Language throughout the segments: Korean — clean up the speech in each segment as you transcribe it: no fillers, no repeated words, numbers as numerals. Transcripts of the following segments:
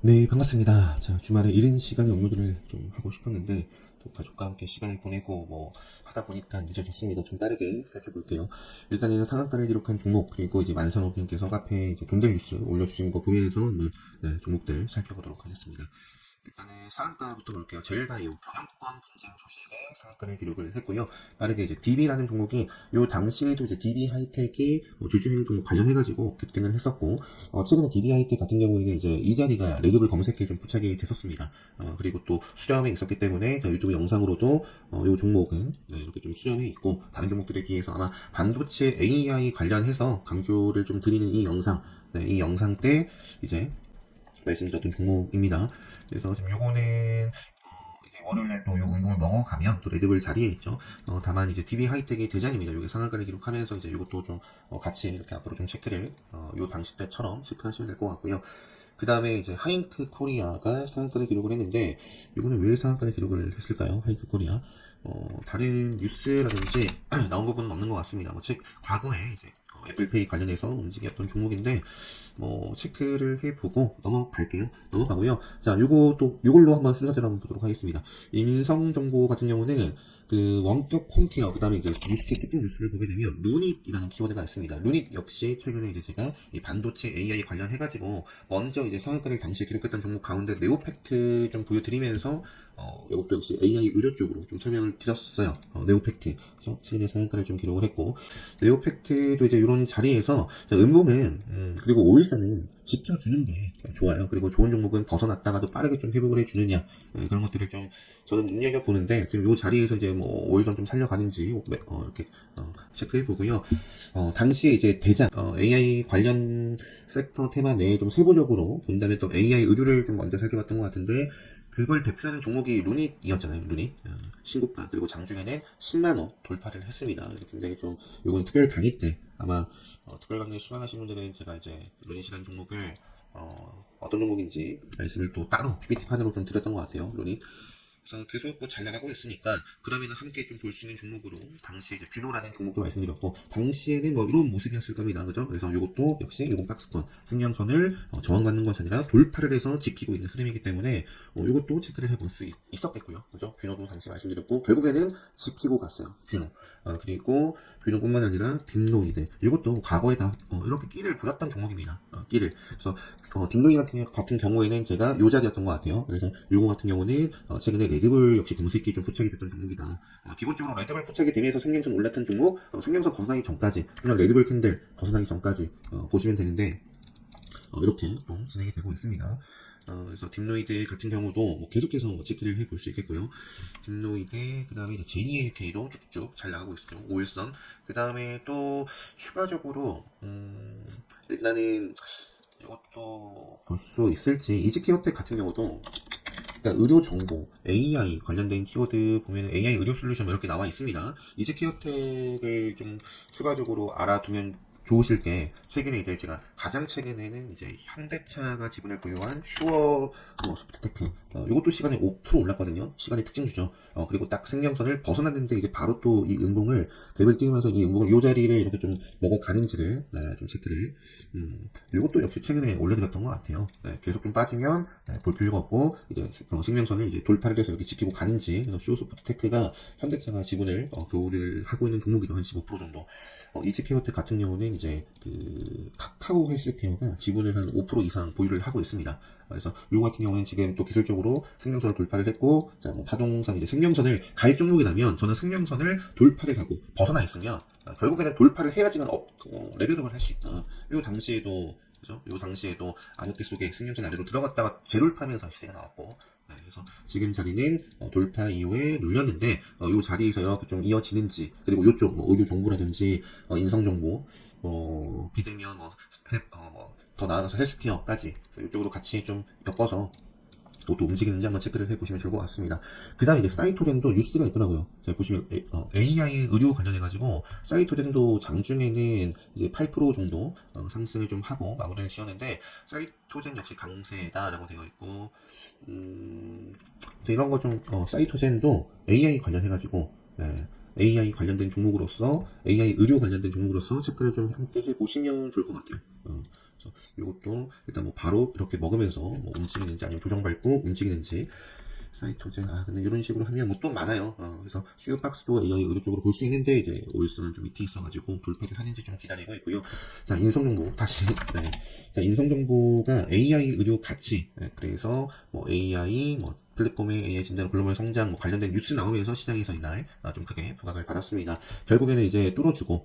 네, 반갑습니다. 자, 주말에 이른 시간에 업로드를 좀 하고 싶었는데, 또 가족과 함께 시간을 보내고, 하다 보니까 늦어졌습니다. 좀 빠르게 살펴볼게요. 일단은 상한가를 기록한 종목, 그리고 이제 만선호님께서 카페에 이제 돈들 뉴스 올려주신 거 보면서 한번, 네, 종목들 살펴보도록 하겠습니다. 일단은 상한가부터 볼게요. 제일바이오 경영권 분쟁 소식에 상한가를 기록을 했고요. 빠르게 이제 DB라는 종목이 요 당시에도 이제 DB 하이텍이 주주행동 관련해가지고 급등을 했었고, 최근에 DB 하이텍 같은 경우에는 이제 이 자리가 레드불 검색에 좀 포착이 됐었습니다. 그리고 또 수렴에 있었기 때문에 자, 유튜브 영상으로도 요 종목은 네, 이렇게 좀 수렴해 있고, 다른 종목들에 비해서 아마 반도체 AI 관련해서 강조를 좀 드리는 이 영상, 네, 이 영상 때 이제 말씀드렸던 종목입니다. 그래서 지금 요거는 이제 월요일날 또 요 운동을 넘어가면 또 레드불 자리에 있죠. 다만 이제 DB 하이텍의 대장입니다. 요게 상한가를 기록하면서 이제 요것도 좀 같이 이렇게 앞으로 좀 체크를 요 당시 때처럼 체크하시면 될 것 같고요. 그 다음에 이제 하이트 코리아가 상한가를 기록을 했는데, 이거는 왜 상한가를 기록을 했을까요? 하이트 코리아. 다른 뉴스라든지 나온 부분은 없는 것 같습니다. 과거에 이제 애플페이 관련해서 움직였던 종목인데, 체크를 해보고 넘어가고요. 자, 요걸로 한번 순서대로 한번 보도록 하겠습니다. 인성정보 같은 경우는 그 원격 홈케어, 그 다음에 이제 특징 뉴스를 보게 되면 루닛이라는 키워드가 있습니다. 루닛 역시 최근에 이제 제가 이 반도체 AI 관련해가지고 먼저 이제 상한가를 당시에 기록했던 종목 가운데 네오팩트 좀 보여드리면서 이것도 역시 AI 의료 쪽으로 좀 설명을 드렸어요. 네오팩트. 그죠? 최근에 상한가를 좀 기록을 했고, 네오팩트도 이제 이런 자리에서, 자, 음봉은, 그리고 오일선은 지켜주는 게 좋아요. 그리고 좋은 종목은 벗어났다가도 빠르게 좀 회복을 해주느냐, 그런 것들을 좀 저는 눈여겨보는데, 지금 이 자리에서 이제 오일선 좀 살려가는지, 이렇게, 체크해 보고요. 당시에 이제 대장, AI 관련 섹터 테마 내에 좀 세부적으로 본다면 또 AI 의료를 좀 먼저 살펴봤던 것 같은데, 그걸 대표하는 종목이 루닛이었잖아요. 루닛. 신고가. 그리고 장중에는 10만원 돌파를 했습니다. 굉장히 좀, 요거는 특별 강의 때, 아마, 특별 강의 수강하신 분들은 제가 이제 루닛이라는 종목을, 어떤 종목인지 말씀을 또 따로 PPT판으로 좀 드렸던 것 같아요. 루닛. 그래서 계속 잘 나가고 있으니까 그러면 함께 좀 볼 수 있는 종목으로 당시에 이제 뷰노라는 종목도 말씀드렸고, 당시에는 이런 모습이었을 겁니다. 그죠? 그래서 이것도 역시 이건 박스권 생명선을 저항받는 것이 아니라 돌파를 해서 지키고 있는 흐름이기 때문에 이것도 체크를 해볼 수 있었겠고요. 그죠? 뷰노도 당시 말씀드렸고 결국에는 지키고 갔어요. 뷰노. 그리고 뷰노뿐만 아니라 딥노이드, 이것도 과거에 다 이렇게 끼를 부렸던 종목입니다. 끼를. 그래서 딥노이 같은 경우에는 제가 요 자리였던 것 같아요. 그래서 요거 같은 경우는 최근에 레드불 역시 검색기 좀 포착이 됐던 종목이다. 기본적으로 레드불 포착이 되면서 생명선 올랐던 종목, 생명선 벗어나기 전까지, 그냥 레드불 캔들 벗어나기 전까지 보시면 되는데, 이렇게 또 진행이 되고 있습니다. 그래서 딥노이드 같은 경우도 계속해서 체크를 해볼 수 있겠고요. 딥노이드, 그 다음에 JLK도 쭉쭉 잘 나가고 있어요. 5일선. 그 다음에 또 추가적으로 일단은 이것도 볼 수 있을지, 이지케어텍 같은 경우도, 그러니까 의료 정보, AI 관련된 키워드 보면 AI 의료 솔루션 이렇게 나와 있습니다. 이지케어텍을 좀 추가적으로 알아두면 좋으실 게, 최근에 이제 제가 가장 최근에는 이제 현대차가 지분을 보유한 슈어 소프트테크, 이것도 시간에 5% 올랐거든요. 시간의 특징주죠. 그리고 딱 생명선을 벗어났는데 이제 바로 또 이 음봉을 갭을 띄우면서 이 음봉을 요 자리를 이렇게 좀 먹어가는지를 좀 체크를. 이것도 역시 최근에 올려드렸던 것 같아요. 네, 계속 좀 빠지면 볼 필요가 없고, 이제 생명선을 이제 돌파를 해서 이렇게 지키고 가는지. 그래서 슈어 소프트테크가 현대차가 지분을 교류를 하고 있는 종목이죠. 한 15% 정도. 이지케어텍 같은 경우는 이제 그 카카오 헬스케어가 지분을 한 5% 이상 보유를 하고 있습니다. 그래서 요 같은 경우는 지금 또 기술적으로 생명선을 돌파를 했고, 자, 파동상 이제 생명선을 갈 종목이라면 저는 생명선을 돌파를 하고 벗어나 있으면 결국에는 돌파를 해야지만 레벨업을 할 수 있다. 요 당시에도, 그죠? 요 당시에도 암흑기 속에 생명선 아래로 들어갔다가 재돌파하면서 시세가 나왔고, 그래서 지금 자리는 돌파 이후에 눌렸는데, 이 자리에서 이렇게 좀 이어지는지, 그리고 이쪽 의료 정보라든지 인성 정보, 비대면 더 나아가서 헬스케어까지 이쪽으로 같이 좀 엮어서 또 움직이는지 한번 체크를 해보시면 좋을 것 같습니다. 그 다음에 이제 사이토젠도 뉴스가 있더라고요. 제가 보시면 AI 의료 관련해가지고 사이토젠도 장중에는 이제 8% 정도 상승을 좀 하고 마무리를 지었는데, 사이토젠 역시 강세다라고 되어 있고, 이런 거 좀 사이토젠도 AI 관련해가지고, 네, AI 관련된 종목으로서, AI 의료 관련된 종목으로서 체크를 좀 함께 해보시면 좋을 것 같아요. 그래서 이것도 일단 뭐 바로 이렇게 먹으면서 뭐 움직이는지 아니면 조정 밟고 움직이는지 사이토젠 근데 이런 식으로 하면 뭐 또 많아요. 그래서 슈박스도 AI 의료 쪽으로 볼 수 있는데 이제 오일스는 좀 밑에 있어가지고 돌파를 하는지 좀 기다리고 있고요. 자, 인성 정보 다시 네. 자, 인성 정보가 AI 의료 가치 그래서 뭐 AI 뭐 플랫폼의 AI 진단 글로벌 성장 뭐 관련된 뉴스 나오면서 시장에서 이날 좀 크게 부각을 받았습니다. 결국에는 이제 뚫어주고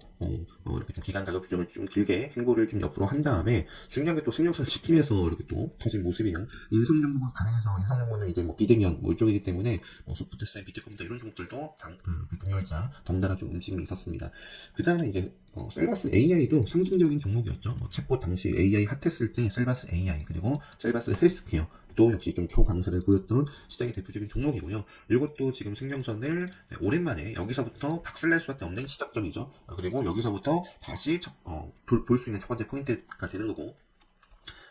이렇게 좀 기간 가격조정을 좀 길게 행보를 좀 옆으로 한 다음에 중요한 게 또 승용선을 지키면서 이렇게 또 터진 모습이에요. 인성 정보가 가능해서 인성 정보는 이제 뭐 비대면 뭐 이쪽이기 때문에 뭐 소프트셀, 비트컴퓨터 이런 종목들도 금요일자 덩달아 좀 움직임이 있었습니다. 그 다음에 이제 셀바스 AI도 상징적인 종목이었죠. 뭐 챗봇 당시 AI 핫했을 때 셀바스 AI 그리고 셀바스 헬스케어 또 역시 좀 초강세를 보였던 시장의 대표적인 종목이고요. 이것도 지금 생명선을 오랜만에 여기서부터 박살날 수밖에 없는 시작점이죠. 그리고 여기서부터 다시 볼 수 있는 첫 번째 포인트가 되는 거고.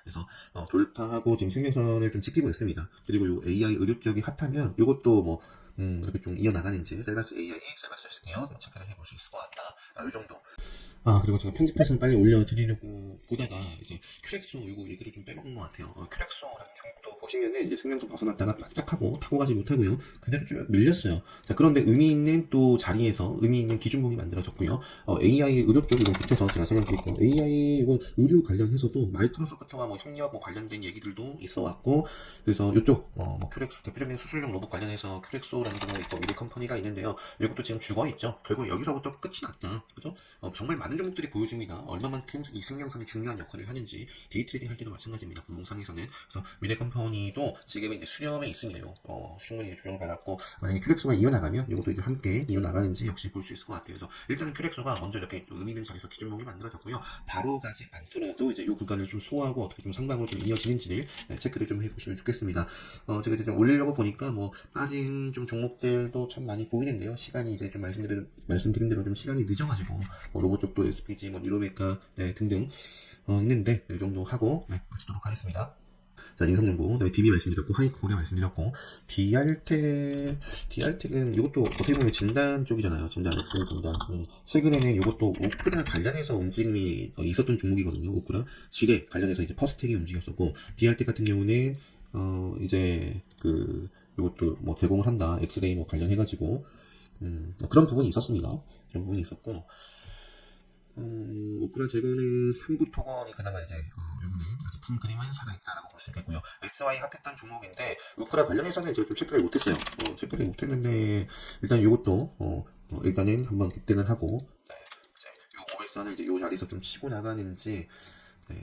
그래서 돌파하고 지금 생명선을 좀 지키고 있습니다. 그리고 요 AI 의료 쪽이 핫하면 이것도 뭐 이렇게 좀 이어나가는지 셀바스 AI, 셀바스 헬스케어 체크를 해볼 수 있을 것 같다. 이 정도. 그리고 제가 편집해서 빨리 올려드리려고 보다가 이제 큐렉소 이거 얘기를 좀 빼먹은 것 같아요. 큐렉소라는 종목도 보시면은 이제 승명선 벗어났다가 바짝하고 타고 가지 못하고요. 그대로 쭉 밀렸어요. 자, 그런데 의미 있는 또 자리에서 의미 있는 기준봉이 만들어졌고요. AI 의료 쪽 이거 붙여서 제가 설명드릴게요. AI 이거 의료 관련해서도 마이크로소프트와 뭐 협력 뭐 관련된 얘기들도 있어 왔고, 그래서 이쪽 뭐 큐렉소 대표적인 수술용 로봇 관련해서 큐렉소라는 종목이 있고 미래 컴퍼니가 있는데요. 이것도 지금 죽어 있죠. 결국 여기서부터 끝이 났다. 그죠? 정말 많은 종목들이 보여줍니다. 얼마만큼 이 승명선이 중요한 역할을 하는지 데이트레이딩 할 때도 마찬가지입니다. 분봉상에서는. 그래서 미래컴퍼니도 지금은 이제 수렴에 있으니까요. 충분히 조정을 받았고 만약에 큐렉소가 이어나가면 이것도 이제 함께 이어나가는지 역시 볼 수 있을 것 같아요. 그래서 일단은 큐렉소가 먼저 이렇게 의미 있는 자리에서 기준목이 만들어졌고요. 바로 가지 않더라도 이제 이 구간을 좀 소화하고 어떻게 좀 상방으로 좀 이어지는지를 체크를 좀 해보시면 좋겠습니다. 제가 이제 좀 올리려고 보니까 뭐 빠진 좀 종목들도 참 많이 보이는데요. 시간이 이제 좀 말씀드린 대로 좀 시간이 늦어가지고 로봇 쪽도 SPG, 뭐 뉴로메카 등등 있는데 이 정도 하고 마치도록 하겠습니다. 자, 인성정보, 그다음에 DB 말씀드렸고, 하이코리아 말씀드렸고, 디알텍은 이것도 어떻게 보면 진단 쪽이잖아요. 진단. 최근에는 이것도 오크라 관련해서 움직임이 있었던 종목이거든요. 오크라 지뢰 관련해서 이제 퍼스텍이 움직였었고, 디알텍 같은 경우는 이제 이것도 뭐 제공을 한다. 엑스레이 뭐 관련해가지고 뭐 그런 부분이 있었습니다. 그런 부분이 있었고. 오크라 제거는 3부 토건이 그나마 이제 요거는 아직 큰 그림은 살아있다라고 볼 수 있겠고요. SY 핫했던 종목인데 오크라 관련해서는 제가 좀 체크를 못했어요. 체크를 못했는데 일단 요것도 일단은 한번 급등을 하고 이제 요 5일선을 이제 요 자리에서 좀 치고 나가는지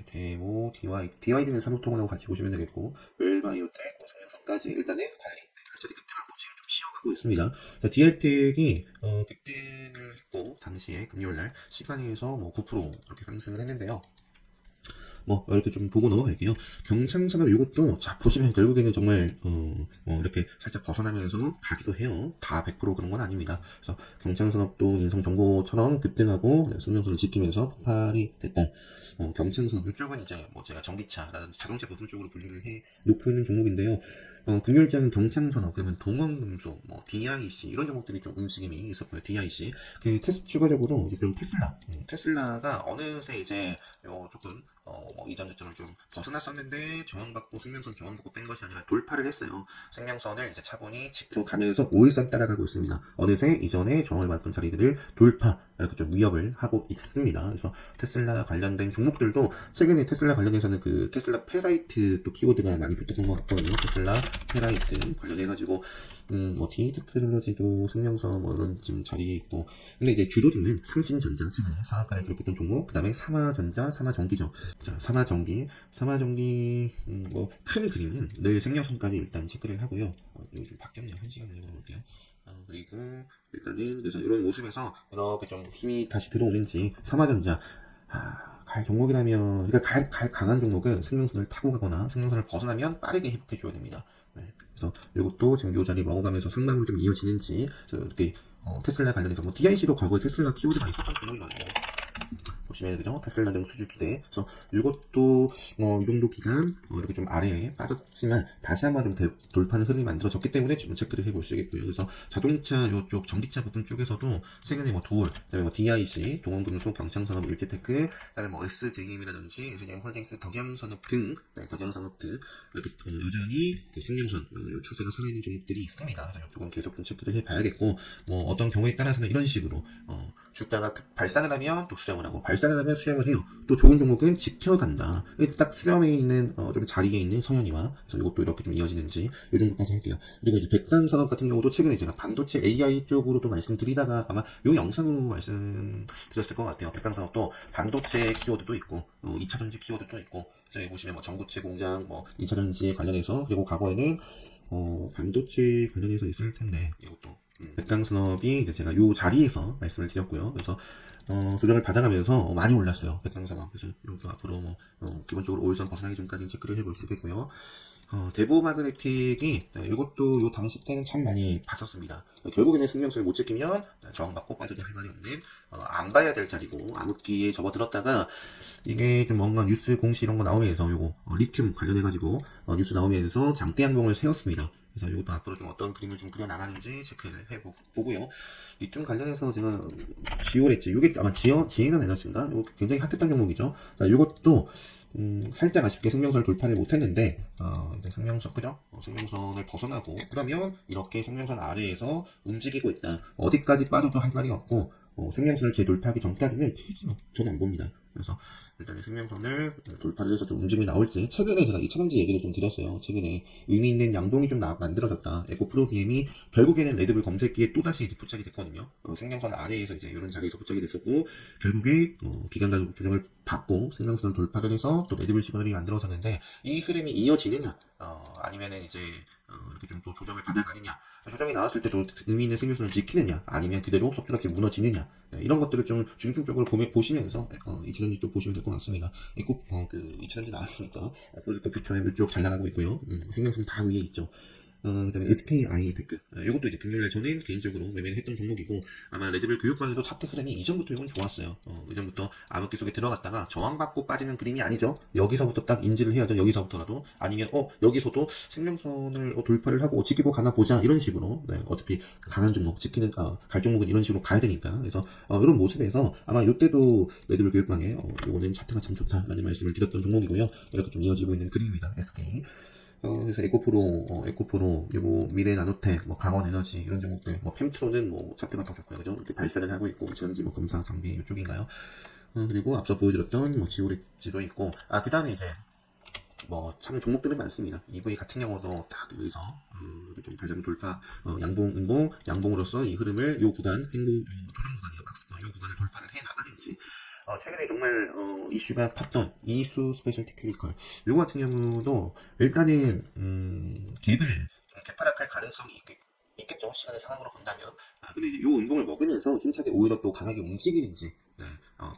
데모, DYD는 3부 토건하고 같이 보시면 되겠고 웰바이오텍, 성형선까지 일단은 관리 자리 급등하고 지금 좀 쉬어가고 있습니다. 자, 디알텍이 급등을 했고 당시에 금요일날 시간에서 뭐 9% 이렇게 상승을 했는데요. 뭐 이렇게 좀 보고 넘어갈게요. 경창산업 이것도 자 보시면 결국에는 정말 이렇게 살짝 벗어나면서 가기도 해요. 다 100% 그런 건 아닙니다. 그래서 경창산업도 인성정보처럼 급등하고 성명선을 지키면서 폭발이 됐다. 경창산업 이쪽은 이제 뭐 제가 전기차라든지 자동차 부품 쪽으로 분류를 해 놓고 있는 종목인데요. 금요일장은 경창산업, 그러면 동원금속, 뭐 DIC 이런 종목들이 좀 움직임이 있었고요. DIC 추가적으로 이제 좀 테슬라가 어느새 이제 조금 뭐 이전 저점을 좀 벗어났었는데 저항받고 생명선 저항받고 뺀 것이 아니라 돌파를 했어요. 생명선을 이제 차분히 지켜가면서 5일선 따라가고 있습니다. 어느새 이전에 저항을 받던 자리들을 돌파 이렇게 좀 위협을 하고 있습니다. 그래서 테슬라 관련된 종목들도 최근에 테슬라 관련해서는 테슬라 페라이트 또 키워드가 많이 붙었던 것 같거든요. 테슬라 페라이트 관련해가지고 뭐 DT테크놀로지도 생명선 뭐 이런 지금 자리에 있고, 근데 이제 주도주는 삼신전자 최근에 상한가를 기록했던 종목, 그 다음에 삼화전자, 삼화전기죠. 자, 삼화전기 뭐 큰 그림은 늘 생명선까지 일단 체크를 하고요. 이거 좀 바뀌었네요. 한 시간 내고 볼게요. 그리고 일단은 그래서 이런 모습에서 이렇게 좀 힘이 다시 들어오는지 삼화전자 갈 종목이라면, 그러니까 강한 종목은 승용선을 타고 가거나 승용선을 벗어나면 빠르게 회복해줘야 됩니다. 그래서 이것도 지금 이 자리 먹어가면서 상방으로 좀 이어지는지, 이렇게 테슬라 관련해서 뭐 DIC도 과거에 테슬라 키워드가 있었던 종목이거든요. 보시면 그죠? 테슬라등 수주 기대. 그래서 이것도 뭐 이 정도 기간 이렇게 좀 아래에 빠졌지만 다시 한번 좀 돌파는 흐름이 만들어졌기 때문에 좀 체크를 해볼 수 있겠고요. 그래서 자동차 이쪽 전기차 부품 쪽에서도 최근에 뭐 도올, 그다음에 뭐 DIC, 동원금속, 경창산업, 일제테크, 그다음에 뭐 SJM이라든지 SJM홀딩스, 덕양산업 등, 네, 덕양산업 등 이렇게 여전히 그 생명선 추세가 살아있는 종목들이 있습니다. 그래서 이쪽은 계속 좀 체크를 해봐야겠고 뭐 어떤 경우에 따라서는 이런 식으로 주가가 발산을 하면 또 수렴을 하고 발산을 하면 수렴을 해요. 또 좋은 종목은 지켜간다. 딱 수렴에 있는 좀 자리에 있는 서현이와 그래서 이것도 이렇게 좀 이어지는지 이 정도까지 할게요. 그리고 이제 백단산업 같은 경우도 최근에 제가 반도체 AI 쪽으로도 말씀드리다가 아마 이 영상으로 말씀드렸을 것 같아요. 백단산업도 반도체 키워드도 있고 2차전지 키워드도 있고 여기 보시면 뭐 전고체 공장, 뭐 2차전지 관련해서 그리고 과거에는 반도체 관련해서 있을 텐데 이것도 백강산업이 이제 제가 요 자리에서 말씀을 드렸고요. 그래서 조정을 받아가면서 많이 올랐어요. 백강산업. 그래서 이것도 앞으로 뭐 기본적으로 5일선 벗어나기 전까지 체크를 해볼 수 있겠고요. 대보 마그네틱이 이것도 요 당시 때는 참 많이 봤었습니다. 결국에는 생명수를 못 지키면 저항받고 빠져도 할 말이 없는 안 봐야 될 자리고 암흑기에 접어들었다가 이게 좀 뭔가 뉴스 공시 이런 거 나오면서 요거 리튬 관련해가지고 뉴스 나오면서 장대 양봉을 세웠습니다. 그래서 이것도 앞으로 좀 어떤 그림을 좀 그려나가는지 체크를 해보고요. 리튬 관련해서 제가 지올했지. 이게 아마 지에넌 에너지인가? 이거 굉장히 핫했던 종목이죠. 자, 이것도 살짝 아쉽게 생명선을 돌파를 못했는데 이제 생명선 그죠? 생명선을 벗어나고 그러면 이렇게 생명선 아래에서 움직이고 있다. 어디까지 빠져도 할 말이 없고 생명선을 재돌파하기 전까지는 저는 안 봅니다. 그래서 일단 생명선을 돌파를 해서 좀 움직임이 나올지 최근에 제가 2차전지 얘기를 좀 드렸어요. 최근에 의미 있는 양봉이 좀 만들어졌다. 에코프로비엠이 결국에는 레드불 검색기에 또다시 이제 부착이 됐거든요. 생명선 아래에서 이제 이런 자리에서 부착이 됐었고 결국에 기간가 조정을 받고 생명선을 돌파를 해서 또 레드불 시그널이 만들어졌는데 이 흐름이 이어지느냐 아니면은 이제 이렇게 좀 또 조정을 받아가느냐 조정이 나왔을 때도 의미 있는 생명선을 지키느냐 아니면 그대로 속주락지 무너지느냐 이런 것들을 좀 중점적으로 보시면서 2차전지 쪽 보시면 될 것 같습니다. 꼭 2차전지 나왔으니까 프로젝트 퓨처에 이쪽 잘 나가고 있고요. 생명선 다 위에 있죠. 그다음에 SKI 테크 이것도 이제 금요일날 저는 개인적으로 매매를 했던 종목이고 아마 레드벨 교육방에도 차트 흐름이 이전부터 이건 좋았어요. 이전부터 암흑기 속에 들어갔다가 저항받고 빠지는 그림이 아니죠. 여기서부터 딱 인지를 해야죠. 여기서부터라도 아니면 여기서도 생명선을 돌파를 하고 지키고 가나 보자 이런 식으로 어차피 강한 종목 지키는 갈 종목은 이런 식으로 가야 되니까 그래서 이런 모습에서 아마 이때도 레드벨 교육방에 이거는 차트가 참 좋다라는 말씀을 드렸던 종목이고요. 이렇게 좀 이어지고 있는 그림입니다. SK 그래서 에코프로, 그리고 미래나노텍, 뭐 강원에너지 이런 종목들, 뭐 펜트로는 뭐 차트가 더 좋고요, 그죠? 이렇게 발산을 하고 있고 전지 뭐 검사 장비 이쪽인가요? 그리고 앞서 보여드렸던 뭐 지오리지도 있고, 그 다음에 이제 뭐 참 종목들은 많습니다. EV 같은 경우도 딱 여기서 좀 다시 한번 돌파, 양봉으로서 이 흐름을 요 구간 조정 구간이요, 요 구간을 돌파를 해 나가는지. 최근에 정말 이슈가 컸던 이수 스페셜 테크니컬 요거 같은 경우도 일단은 갭을 좀 개파락할 가능성이 있겠죠. 시간의 상황으로 본다면. 근데 이제 요 운동을 먹으면서 힘차게 오히려 또 강하게 움직이는지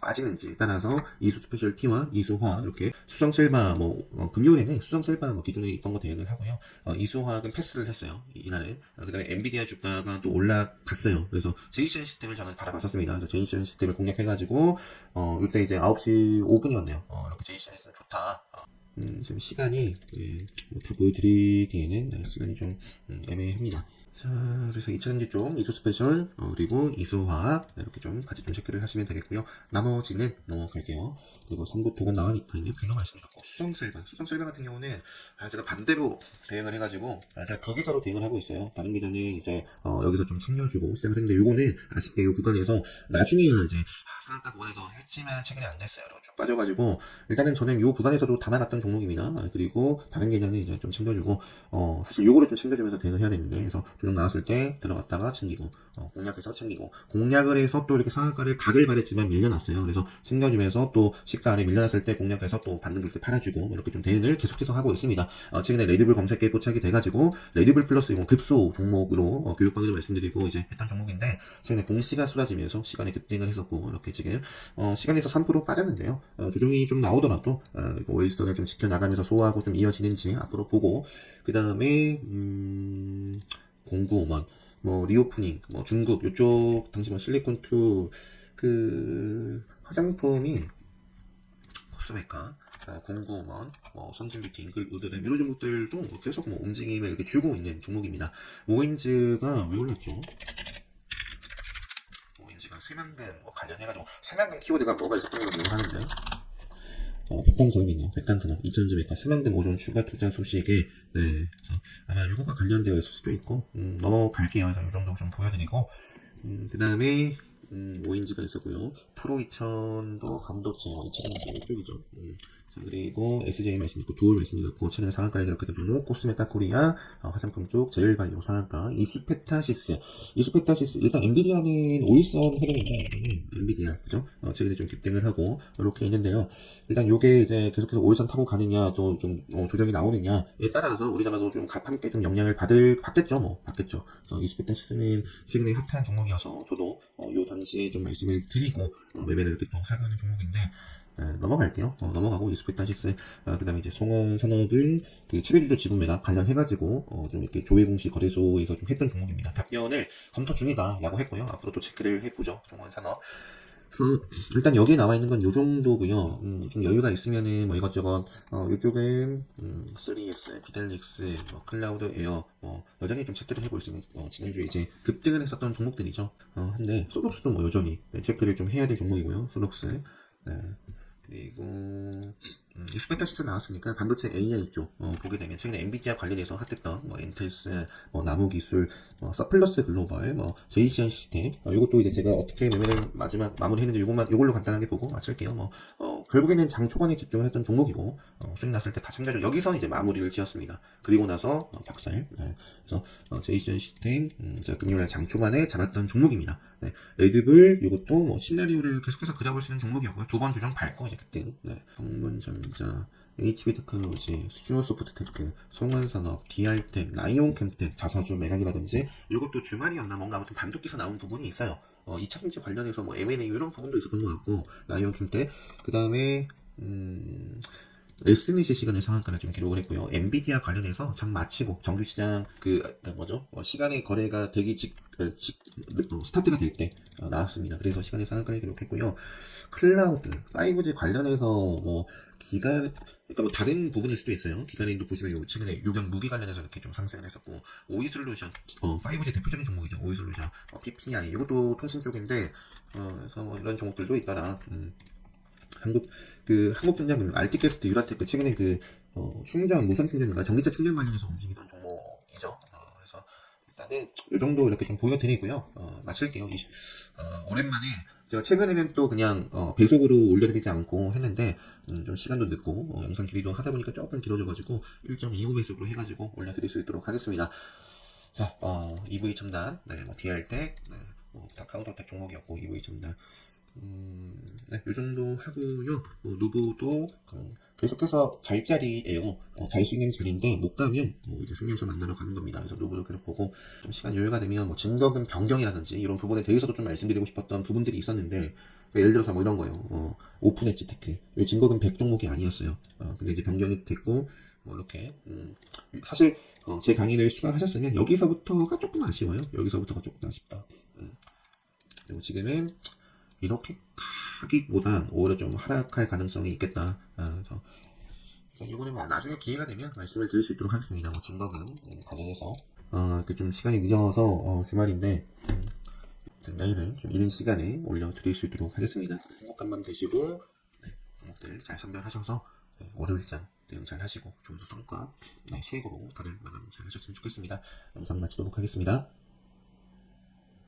빠지는지 따라서 이수 스페셜 T와 이수화 이렇게 수성셀바 금요일에는 수성셀바 기존에 있던 거 대응을 하고요. 이수화학은 패스를 했어요. 이날은. 그다음에 엔비디아 주가가 또 올라갔어요. 그래서 제이션 시스템을 저는 바라봤었습니다. 그래서 제이션 시스템을 공략해가지고 이때 이제 9시 5분이었네요. 이렇게 제이션 시스템 좋다. 지금 시간이 다 보여드리기에는 시간이 좀 애매합니다. 자, 그래서 2차전지 쪽 이수 스페셜 그리고 이수화학 이렇게 좀 같이 좀 체크를 하시면 되겠고요. 나머지는 넘어갈게요. 그리고 3부 토건 나가니까 균형 말씀드렸고 수성셀바 같은 경우는 제가 반대로 대응을 해가지고 제가 비기자로 대응을 하고 있어요. 다른 기자는 이제 여기서 좀 챙겨주고 시작을 했는데 요거는 아쉽게 요 구간에서 나중에야 이제 상한가 구간에서 했지만 최근에 안 됐어요. 쭉 빠져가지고 일단은 저는 요 구간에서도 담아놨던 종목입니다. 그리고 다른 계좌는 이제 좀 챙겨주고 사실 요거를 좀 챙겨주면서 대응을 해야 되는데 그래서 조정 나왔을 때 들어갔다가 챙기고 공략해서 챙기고 공략을 해서 또 이렇게 상한가를 각을 바랬지만 밀려났어요. 그래서 챙겨주면서 또 시가 아래 밀려났을 때 공략해서 또 받는 줄 때 팔아주고 이렇게 좀 대응을 계속해서 하고 있습니다. 최근에 레드불 검색기에 포착이 돼가지고 레드불 플러스 이건 급소 종목으로 교육방에도 말씀드리고 이제 했던 종목인데 최근에 공시가 쏟아지면서 시간에 급등을 했었고 이렇게 지금 시간에서 3% 빠졌는데요. 조정이 좀 나오더라도 오일선을 좀 지켜나가면서 소화하고 좀 이어지는지 앞으로 보고 그 다음에 09만 뭐 리오프닝 뭐 중국 요쪽 당시 뭐 실리콘2 화장품이 코스메카, 공구먼, 선진뷰티, 잉글, 우드램 이런 종목들도 계속 움직임을 이렇게 주고 있는 종목입니다. 모인즈가 왜 올랐죠? 모인즈가 새만금 관련해가지고 새만금 키워드가 뭐가 있었던 걸로 기억하는데 백단산업이네요. 백단산업 2000주매가 새만금 5종 추가 투자 소식에 그래서 아마 이거가 관련되어 있을 수도 있고 넘어갈게요. 그래서 이 정도 좀 보여드리고 그 다음에 오인지가 있었고요. 프로 2000도 감도체 2000도 이쪽이죠. 자, 그리고 SJ 말씀드렸고 두올 말씀드렸고 최근에 상한가를 기록했던 종목 코스메카 코리아 화장품 쪽 제일바이오 상한가 이수페타시스 일단 엔비디아는 오일선 흐름인데 엔비디아 그죠? 최근에 좀 급등을 하고 이렇게 있는데요. 일단 요게 이제 계속해서 오일선 타고 가느냐 또 좀 조정이 나오느냐에 따라서 우리나라도 좀 함께 좀 영향을 받겠죠. 받겠죠. 이수페타시스는 최근에 핫한 종목이어서 저도 요 당시에 좀 말씀을 드리고 매매를 이렇게 또 하고 있는 종목인데 넘어갈게요. 넘어가고 이스페타시스 그 다음에 이제 송원산업은 그 최대주주 지분 매각 관련해가지고 좀 이렇게 조회공시 거래소에서 좀 했던 종목입니다. 답변을 검토 중이다라고 했고요. 앞으로 또 체크를 해보죠. 송원산업. 일단 여기에 나와 있는 건 요 정도고요. 좀 여유가 있으면은 뭐 이것저것 이쪽은 3S, 피델릭스, 클라우드 에어 여전히 좀 체크를 해볼 수 있는 지난주에 이제 급등을 했었던 종목들이죠. 한데 소록스도 뭐 여전히 체크를 좀 해야 될 종목이고요. 소록스. 네. 그리고 스페타시스 나왔으니까 반도체 AI 쪽 보게 되면 최근에 엔비디아 관련해서 핫했던 엔텔스, 나무기술, 서플러스 글로벌, JCI 시스템 이것도 이제 제가 어떻게 매매를 마지막 마무리했는지 요걸로 간단하게 보고 마칠게요. 결국에는 장 초반에 집중을 했던 종목이고 수익 났을 때 다 참가죠. 여기서 이제 마무리를 지었습니다. 그리고 나서 박살. 그래서 JCI 시스템 제가 금요일날 장 초반에 잡았던 종목입니다. 레드불 이것도 시나리오를 계속해서 그려볼 수 있는 종목이었고요. 두 번 조정 밟고 이제 급등. 성문전자, HB테크놀로지, 수지오소프트테크, 송원산업, DR텍, 나이온캠텍, 자사주 매각이라든지 이것도 주말이었나 뭔가 아무튼 단독기사 나온 부분이 있어요. 2차 경제 관련해서 M&A 이런 부분도 있었던 것 같고 나이온캠텍 그 다음에 에스니시 시간의 상한가를 좀 기록을 했고요. 엔비디아 관련해서 장 마치고 정규시장 시간의 거래가 되기 스타트가 될 때 나왔습니다. 그래서 시간의 상한가를 기록했고요. 클라우드, 5G 관련해서 그러니까 다른 부분일 수도 있어요. 기간인도 보시면 최근에 요경 무기 관련해서 이렇게 좀 상승을 했었고, 오이솔루션, 5G 대표적인 종목이죠. 오이솔루션, PPI, 이것도 통신 쪽인데, 그래서 이런 종목들도 있더라. 한국전자 알티캐스트 유라테크 최근에 무선 충전인가 전기차 충전 관련해서 움직이던 종목이죠. 그래서 일단은 이 정도 이렇게 좀 보여드리고요. 마칠게요. 오랜만에 제가 최근에는 또 그냥 배속으로 올려드리지 않고 했는데 좀 시간도 늦고 영상 길이도 하다 보니까 조금 길어져가지고 1.25배속으로 해가지고 올려드릴 수 있도록 하겠습니다. 자, EV 첨단, DR텍, 카운터텍 종목이었고 EV 첨단. 요 정도 하고요. 누구도 계속해서 갈 자리예요. 갈 수 있는 자리인데 못 가면 이제 승리해서 만나러 가는 겁니다. 그래서 누구도 계속 보고 좀 시간 여유가 되면 증거금 변경이라든지 이런 부분에 대해서도 좀 말씀드리고 싶었던 부분들이 있었는데 예를 들어서 뭐 이런 거예요. 오픈 엣지 테크 증거금 100 종목이 아니었어요. 근데 이제 변경이 됐고 이렇게 사실 제 강의를 수강하셨으면 여기서부터가 조금 아쉬워요. 여기서부터가 조금 아쉽다. 그리고 지금은 이렇게 가기보단 오히려 좀 하락할 가능성이 있겠다. 그래서 이거는 나중에 기회가 되면 말씀을 드릴 수 있도록 하겠습니다. 증거금 관련해서 좀 시간이 늦어서 주말인데 내일은 좀 이른 시간에 올려드릴 수 있도록 하겠습니다. 행복한 밤 되시고 종목들 잘 선별하셔서 월요일장 대응 잘 하시고 좋은 성과 수익으로 다들 마감 잘 하셨으면 좋겠습니다. 영상 마치도록 하겠습니다.